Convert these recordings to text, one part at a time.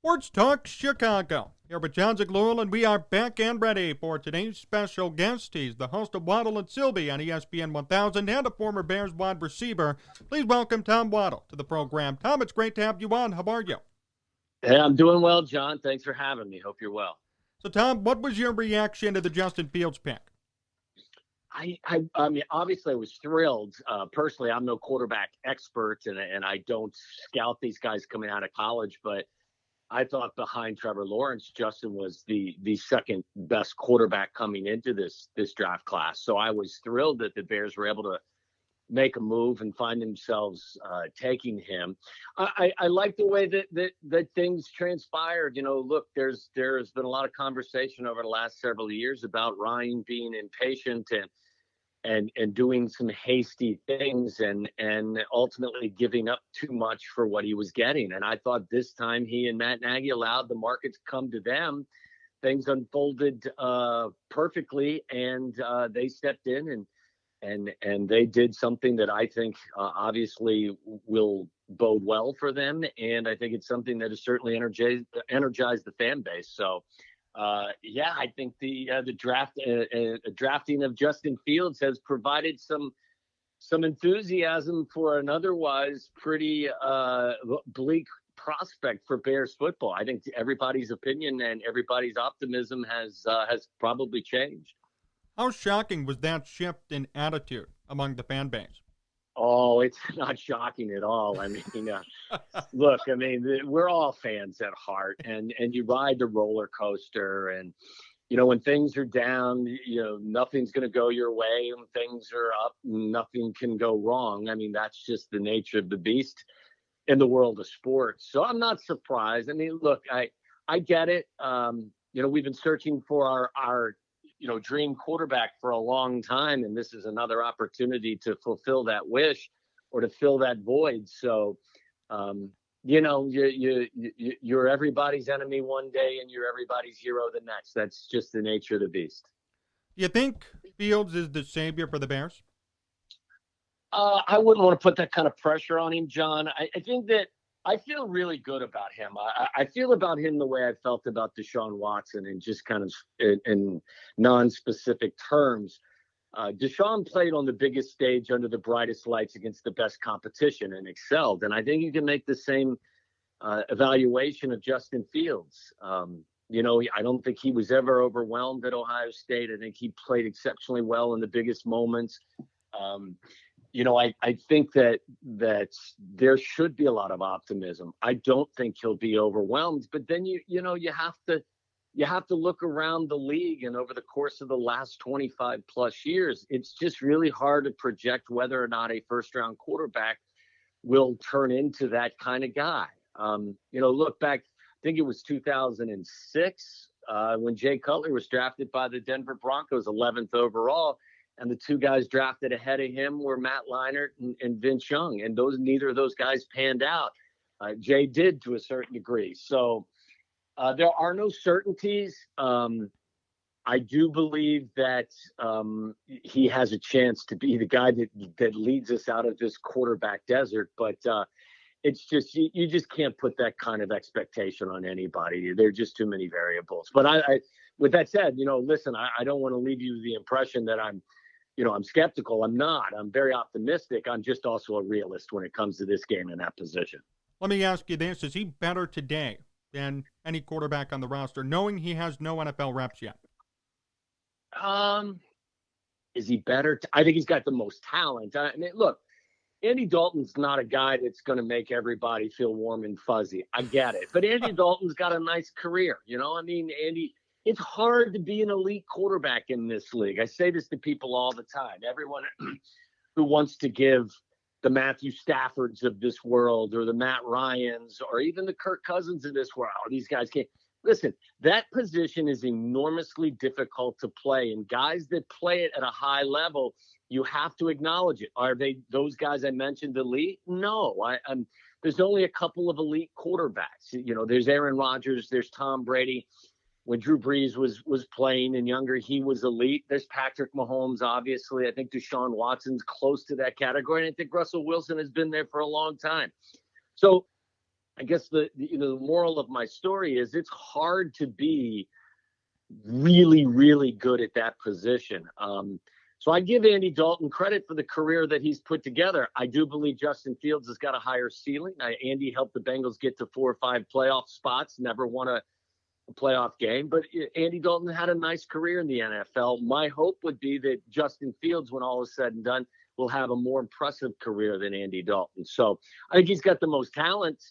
Sports Talk Chicago. Here with Jon Zaghloul, and we are back and ready for today's special guest. He's the host of Waddle and Silvy on ESPN 1000 and a former Bears wide receiver. Please welcome Tom Waddle to the program. Tom, it's great to have you on. How are you? Hey, I'm doing well, John. Thanks for having me. Hope you're well. So, Tom, what was your reaction to the Justin Fields pick? I mean, obviously, I was thrilled. Personally, I'm no quarterback expert, and I don't scout these guys coming out of college, but I thought behind Trevor Lawrence, Justin was the second best quarterback coming into this draft class. So I was thrilled that the Bears were able to make a move and find themselves taking him. I like the way that things transpired. You know, look, there's been a lot of conversation over the last several years about Ryan being impatient and doing some hasty things and ultimately giving up too much for what he was getting. And I thought this time he and Matt Nagy allowed the market to come to them. Things unfolded perfectly, and they stepped in and they did something that I think obviously will bode well for them. And I think it's something that has certainly energized the fan base. So, yeah, I think the drafting of Justin Fields has provided some enthusiasm for an otherwise pretty bleak prospect for Bears football. I think everybody's opinion and everybody's optimism has probably changed. How shocking was that shift in attitude among the fan base? Oh, it's not shocking at all. I mean, look, I mean, we're all fans at heart, and you ride the roller coaster, and when things are down, nothing's going to go your way. When things are up, nothing can go wrong. I mean, that's just the nature of the beast in the world of sports. So I'm not surprised. I mean, look, I get it. We've been searching for our dream quarterback for a long time, and this is another opportunity to fulfill that wish or to fill that void. So, you're everybody's enemy one day and you're everybody's hero the next. That's just the nature of the beast. You think Fields is the savior for the Bears? I wouldn't want to put that kind of pressure on him, John. I think that I feel really good about him. I feel about him the way I felt about Deshaun Watson, and just kind of in non-specific terms. Deshaun played on the biggest stage under the brightest lights against the best competition and excelled. And I think you can make the same evaluation of Justin Fields. I don't think he was ever overwhelmed at Ohio State. I think he played exceptionally well in the biggest moments. I think that there should be a lot of optimism. I don't think he'll be overwhelmed, but then you have to look around the league, and over the course of the last 25 plus years, it's just really hard to project whether or not a first round quarterback will turn into that kind of guy. Look back, I think it was 2006 when Jay Cutler was drafted by the Denver Broncos 11th overall. And the two guys drafted ahead of him were Matt Leinart and Vince Young. And neither of those guys panned out. Jay did to a certain degree. So there are no certainties. I do believe that he has a chance to be the guy that leads us out of this quarterback desert. But it's just you just can't put that kind of expectation on anybody. There are just too many variables. But I with that said, listen, I don't want to leave you the impression that I'm skeptical. I'm not. I'm very optimistic. I'm just also a realist when it comes to this game in that position. Let me ask you this. Is he better today than any quarterback on the roster, knowing he has no NFL reps yet? Is he better? I think he's got the most talent. I mean, look, Andy Dalton's not a guy that's going to make everybody feel warm and fuzzy. I get it. But Andy Dalton's got a nice career. It's hard to be an elite quarterback in this league. I say this to people all the time. Everyone who wants to give the Matthew Staffords of this world, or the Matt Ryans, or even the Kirk Cousins of this world, these guys can't. Listen, that position is enormously difficult to play. And guys that play it at a high level, you have to acknowledge it. Are they those guys I mentioned elite? No. There's only a couple of elite quarterbacks. There's Aaron Rodgers, there's Tom Brady. When Drew Brees was playing and younger, he was elite. There's Patrick Mahomes, obviously. I think Deshaun Watson's close to that category. And I think Russell Wilson has been there for a long time. So I guess the moral of my story is it's hard to be really, really good at that position. So I give Andy Dalton credit for the career that he's put together. I do believe Justin Fields has got a higher ceiling. Andy helped the Bengals get to 4 or 5 playoff spots, never won a playoff game, but Andy Dalton had a nice career in the NFL. My hope would be that Justin Fields, when all is said and done, will have a more impressive career than Andy Dalton. So I think he's got the most talent,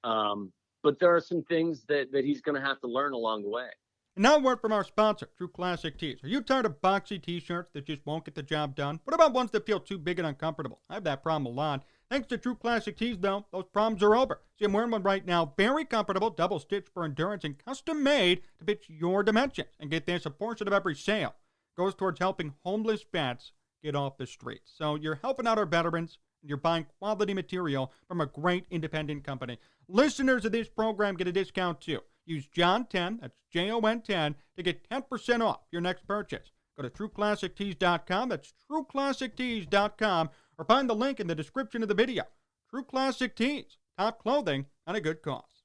but there are some things that he's going to have to learn along the way. And now a word from our sponsor, True Classic Tees. Are you tired of boxy t-shirts that just won't get the job done? What about ones that feel too big and uncomfortable? I have that problem a lot. Thanks to True Classic Tees, though, those problems are over. See, I'm wearing one right now. Very comfortable, double-stitched for endurance, and custom-made to fit your dimensions. And get this, a portion of every sale goes towards helping homeless vets get off the streets. So you're helping out our veterans, and you're buying quality material from a great independent company. Listeners of this program get a discount, too. Use John10, that's Jon10, to get 10% off your next purchase. Go to TrueClassicTees.com, that's TrueClassicTees.com, or find the link in the description of the video. True Classic Tees, top clothing at a good cost.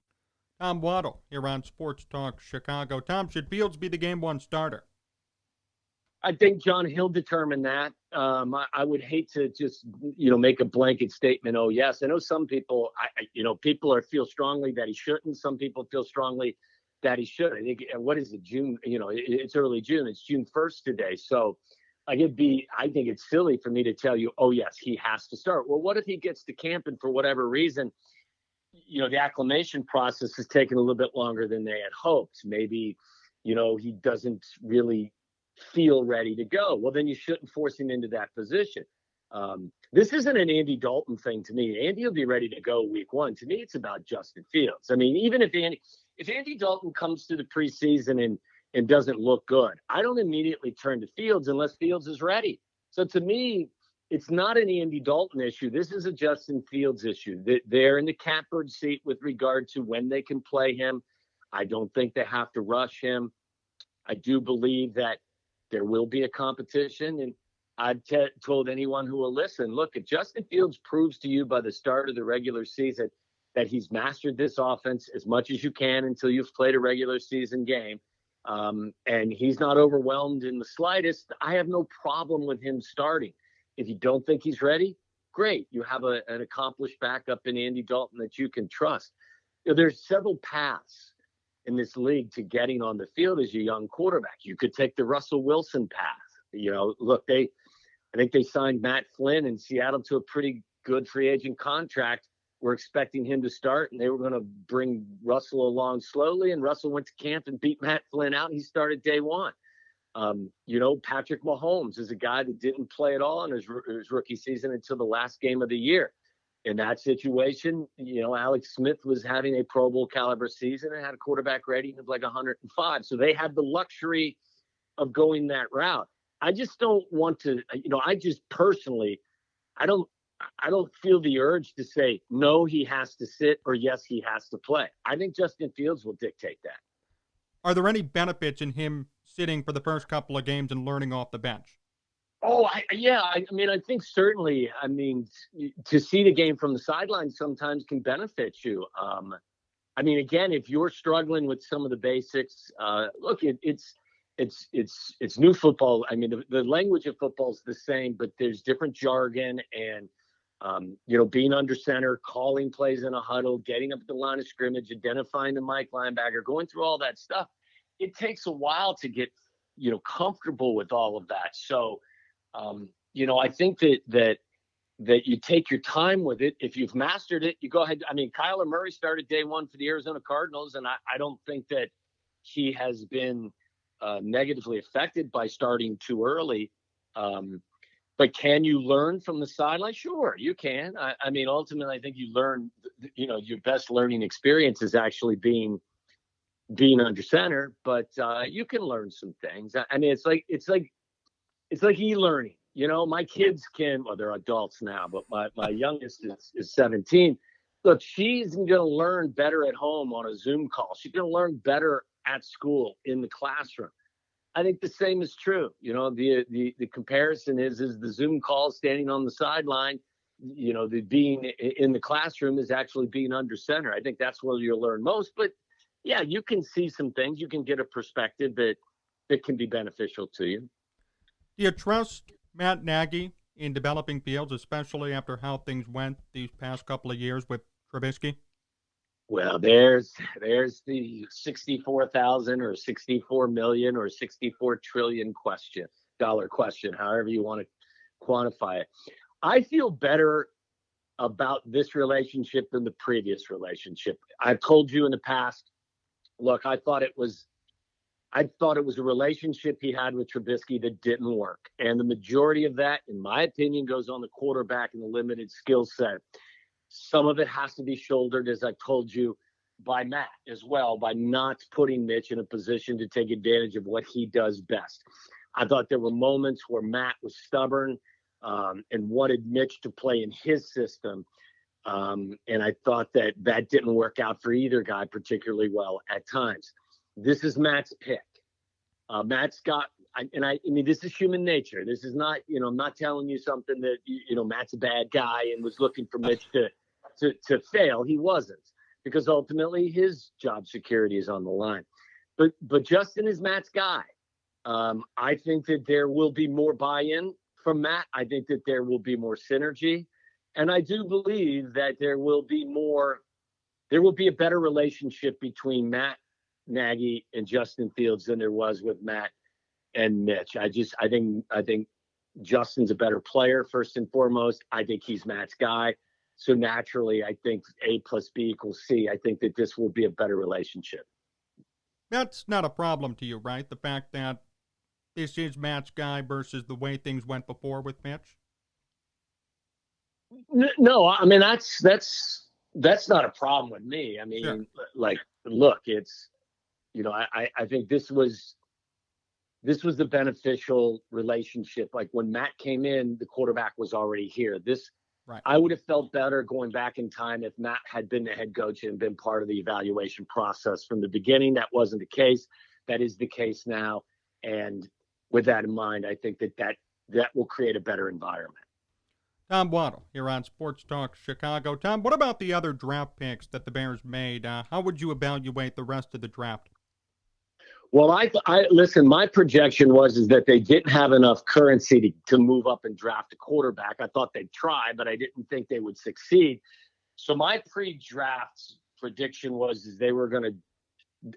Tom Waddle here on Sports Talk Chicago. Tom, should Fields be the Game 1 starter? I think John Hill determined that. I would hate to just, make a blanket statement. Oh, yes. I know some people, people feel strongly that he shouldn't. Some people feel strongly that he should. I think, what is it, June? It's early June. It's June 1st today. So I think it's silly for me to tell you, oh, yes, he has to start. Well, what if he gets to camp and for whatever reason, the acclimation process has taken a little bit longer than they had hoped. Maybe, he doesn't really feel ready to go. Well, then you shouldn't force him into that position. This isn't an Andy Dalton thing to me. Andy will be ready to go week 1. To me, it's about Justin Fields. I mean, even if Andy Dalton comes to the preseason and doesn't look good, I don't immediately turn to Fields unless Fields is ready. So to me, it's not an Andy Dalton issue. This is a Justin Fields issue. They're in the catbird seat with regard to when they can play him. I don't think they have to rush him. I do believe that there will be a competition, and I've told anyone who will listen, look, if Justin Fields proves to you by the start of the regular season that he's mastered this offense as much as you can until you've played a regular season game, and he's not overwhelmed in the slightest, I have no problem with him starting. If you don't think he's ready, great. You have an accomplished backup in Andy Dalton that you can trust. There's several paths in this league to getting on the field as a young quarterback. You could take the Russell Wilson path. Look, I think they signed Matt Flynn in Seattle to a pretty good free agent contract. We're expecting him to start, and they were going to bring Russell along slowly, and Russell went to camp and beat Matt Flynn out, and he started day 1. Patrick Mahomes is a guy that didn't play at all in his rookie season until the last game of the year. In that situation, Alex Smith was having a Pro Bowl caliber season and had a quarterback rating of like 105. So they had the luxury of going that route. I just don't want to, I just personally, I don't feel the urge to say, no, he has to sit, or yes, he has to play. I think Justin Fields will dictate that. Are there any benefits in him sitting for the first couple of games and learning off the bench? Oh, I think certainly. I mean, to see the game from the sidelines sometimes can benefit you. Again, if you're struggling with some of the basics, look, it's new football. I mean, the language of football is the same, but there's different jargon and, being under center, calling plays in a huddle, getting up at the line of scrimmage, identifying the Mike linebacker, going through all that stuff. It takes a while to get, comfortable with all of that. So, I think that you take your time with it. If you've mastered it, you go ahead. I mean, Kyler Murray started day 1 for the Arizona Cardinals, and I don't think that he has been negatively affected by starting too early. But can you learn from the sideline? Sure, you can. Ultimately, I think you learn, your best learning experience is actually being under center, but you can learn some things. I mean, it's like e-learning. My kids they're adults now, but my youngest is 17. Look, she's going to learn better at home on a Zoom call. She's going to learn better at school in the classroom. I think the same is true. The comparison is the Zoom call standing on the sideline. the being in the classroom is actually being under center. I think that's where you'll learn most. But yeah, you can see some things. You can get a perspective that can be beneficial to you. Do you trust Matt Nagy in developing Fields, especially after how things went these past couple of years with Trubisky? Well, there's the 64,000 or 64 million or 64 trillion dollar question, however you want to quantify it. I feel better about this relationship than the previous relationship. I've told you in the past, look, I thought it was a relationship he had with Trubisky that didn't work. And the majority of that, in my opinion, goes on the quarterback and the limited skill set. Some of it has to be shouldered, as I told you, by Matt as well, by not putting Mitch in a position to take advantage of what he does best. I thought there were moments where Matt was stubborn and wanted Mitch to play in his system. And I thought that didn't work out for either guy particularly well at times. This is Matt's pick. Matt's got, I mean, this is human nature. This is not, I'm not telling you something that, Matt's a bad guy and was looking for Mitch to fail. He wasn't, because ultimately his job security is on the line. But Justin is Matt's guy. I think that there will be more buy-in from Matt. I think that there will be more synergy. And I do believe that there will be a better relationship between Matt Nagy and Justin Fields than there was with Matt and Mitch. I think Justin's a better player, first and foremost. I think he's Matt's guy. So naturally, I think A plus B equals C. I think that this will be a better relationship. That's not a problem to you, right? The fact that this is Matt's guy versus the way things went before with Mitch? No, I mean, that's not a problem with me. I mean, sure. Like, look, it's, I think this was the beneficial relationship. Like when Matt came in, the quarterback was already here. Right. I would have felt better going back in time if Matt had been the head coach and been part of the evaluation process from the beginning. That wasn't the case. That is the case now. And with that in mind, I think that will create a better environment. Tom Waddle here on Sports Talk Chicago. Tom, what about the other draft picks that the Bears made? How would you evaluate the rest of the draft? Well, I listen, my projection was that they didn't have enough currency to move up and draft a quarterback. I thought they'd try, but I didn't think they would succeed. So my pre-draft prediction was they were going to,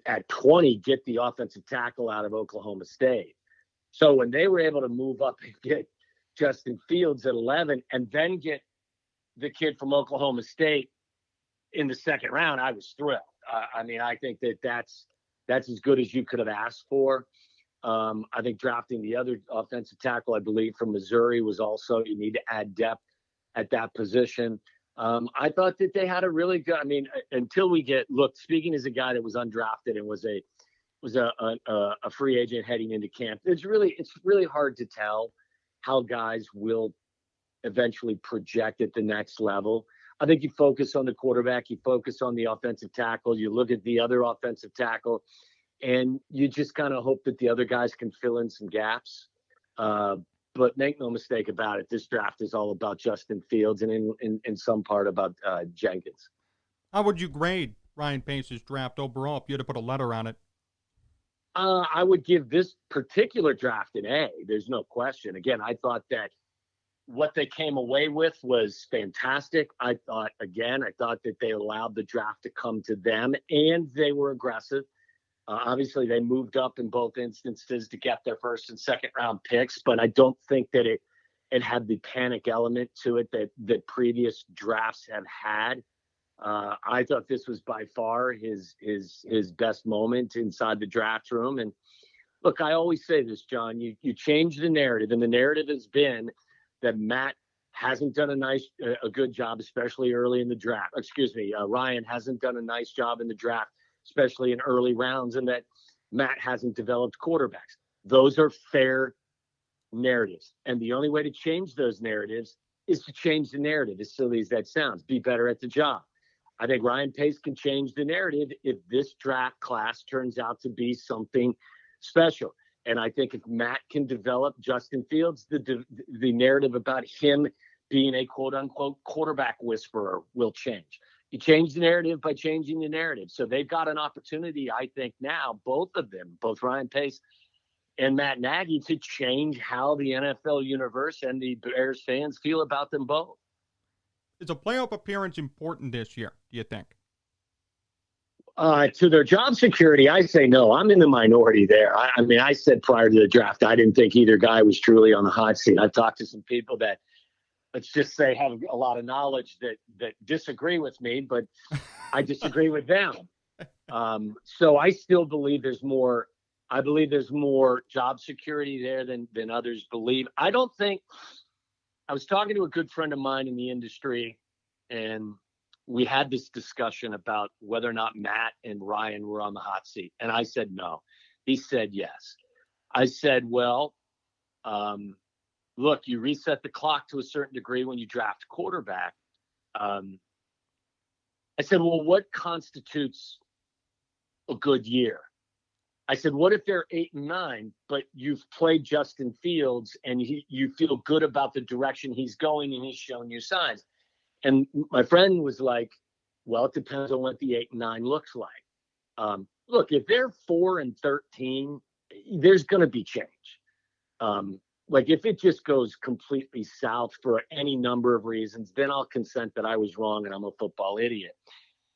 at 20, get the offensive tackle out of Oklahoma State. So when they were able to move up and get Justin Fields at 11 and then get the kid from Oklahoma State in the second round, I was thrilled. I mean, I think that's as good as you could have asked for. I think drafting the other offensive tackle, I believe, from Missouri was also, you need to add depth at that position. I thought that they had a really good, I mean, until we speaking as a guy that was undrafted and was a free agent heading into camp, it's really hard to tell how guys will eventually project at the next level. I think you focus on the quarterback, you focus on the offensive tackle, you look at the other offensive tackle, and you just kind of hope that the other guys can fill in some gaps. But make no mistake about it, this draft is all about Justin Fields and in some part about Jenkins. How would you grade Ryan Pace's draft overall if you had to put a letter on it? I would give this particular draft an A. There's no question. Again, I thought that what they came away with was fantastic. I thought that they allowed the draft to come to them, and they were aggressive. Obviously, they moved up in both instances to get their first and second round picks, but I don't think that it had the panic element to it that previous drafts have had. I thought this was by far his best moment inside the draft room. And look, I always say this, John, you change the narrative, and the narrative has been that Matt hasn't done a good job, especially early in the draft. Ryan hasn't done a nice job in the draft, especially in early rounds, and that Matt hasn't developed quarterbacks. Those are fair narratives. And the only way to change those narratives is to change the narrative, as silly as that sounds. Be better at the job. I think Ryan Pace can change the narrative if this draft class turns out to be something special. And I think if Matt can develop Justin Fields, the narrative about him being a quote unquote quarterback whisperer will change. You change the narrative by changing the narrative. So they've got an opportunity, I think now, both of them, both Ryan Pace and Matt Nagy, to change how the NFL universe and the Bears fans feel about them both. Is a playoff appearance important this year, do you think? To their job security, I say no. I'm in the minority there. I mean, I said prior to the draft, I didn't think either guy was truly on the hot seat. I've talked to some people that, let's just say, have a lot of knowledge that disagree with me, but I disagree with them. So I still believe there's more. I believe there's more job security there than others believe. I don't think. I was talking to a good friend of mine in the industry, and we had this discussion about whether or not Matt and Ryan were on the hot seat. And I said no. He said yes. I said, well, look, you reset the clock to a certain degree when you draft a quarterback. I said, well, what constitutes a good year? I said, what if they're 8-9, but you've played Justin Fields and you feel good about the direction he's going and he's shown you signs? And my friend was like, well, it depends on what the 8-9 looks like. Look, if they're 4-13, there's going to be change. Like if it just goes completely south for any number of reasons, then I'll consent that I was wrong and I'm a football idiot.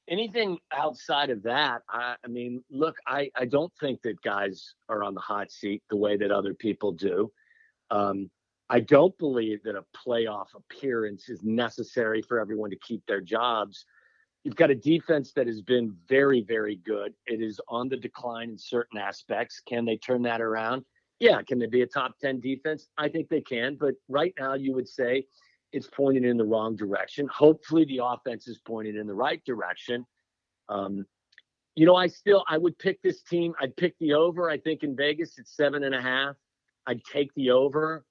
Anything outside of that, I mean, look, I don't think that guys are on the hot seat the way that other people do. I don't believe that a playoff appearance is necessary for everyone to keep their jobs. You've got a defense that has been very, very good. It is on the decline in certain aspects. Can they turn that around? Yeah. Can they be a top 10 defense? I think they can. But right now you would say it's pointed in the wrong direction. Hopefully the offense is pointed in the right direction. You know, I would pick this team. I'd pick the over. I think in Vegas it's 7.5. I'd take the over,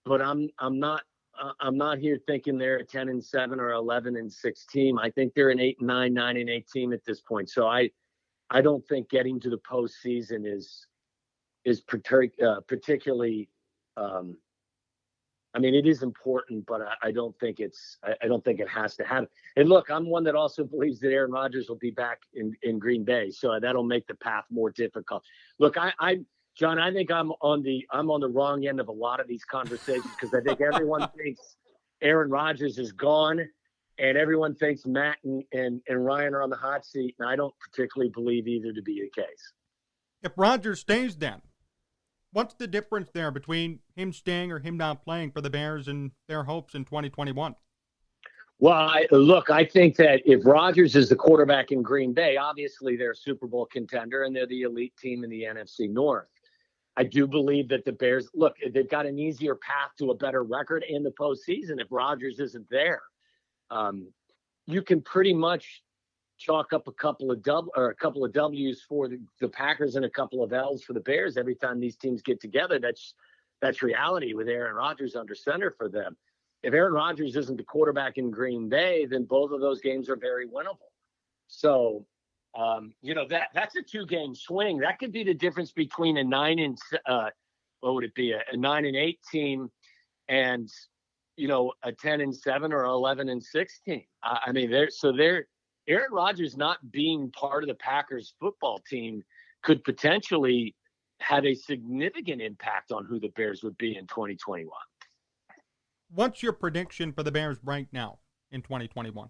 but I'm not here thinking they're a 10-7 or 11-6 team. I think they're an 8-9, 9-8 team at this point. So I don't think getting to the postseason is particularly. I mean, it is important, but I don't think it has to happen. And look, I'm one that also believes that Aaron Rodgers will be back in Green Bay, so that'll make the path more difficult. Look, John, I think I'm on the wrong end of a lot of these conversations because I think everyone thinks Aaron Rodgers is gone, and everyone thinks Matt and Ryan are on the hot seat, and I don't particularly believe either to be the case. If Rodgers stays, then what's the difference there between him staying or him not playing for the Bears and their hopes in 2021? Well, I think that if Rodgers is the quarterback in Green Bay, obviously they're a Super Bowl contender and they're the elite team in the NFC North. I do believe that the Bears, look, they've got an easier path to a better record in the postseason if Rodgers isn't there. You can pretty much chalk up a couple of W's for the Packers and a couple of L's for the Bears every time these teams get together. That's reality with Aaron Rodgers under center for them. If Aaron Rodgers isn't the quarterback in Green Bay, then both of those games are very winnable. So, you know, that's a 2-game swing. That could be the difference between a 9-8 team and, you know, a 10-7 or 11-6 team. I mean, Aaron Rodgers not being part of the Packers football team could potentially have a significant impact on who the Bears would be in 2021. What's your prediction for the Bears right now in 2021?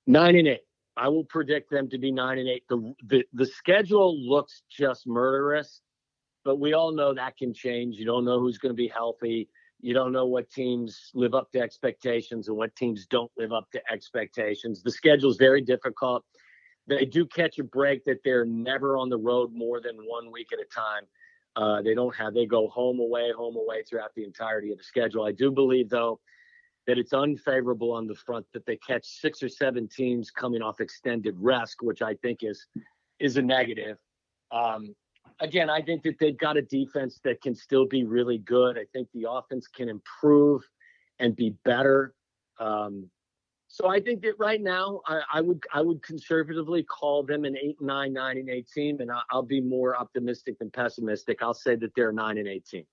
9-8. I will predict them to be 9-8. The schedule looks just murderous, but we all know that can change. You don't know who's going to be healthy. You don't know what teams live up to expectations and what teams don't live up to expectations. The schedule is very difficult. They do catch a break that they're never on the road more than 1 week at a time. They go home away throughout the entirety of the schedule. I do believe, though, that it's unfavorable on the front that they catch 6 or 7 teams coming off extended rest, which I think is a negative. Again, I think that they've got a defense that can still be really good. I think the offense can improve and be better. So I think that right now I would conservatively call them an 8-9, 9-8 team, and I'll be more optimistic than pessimistic. I'll say that they're a 9-8 team.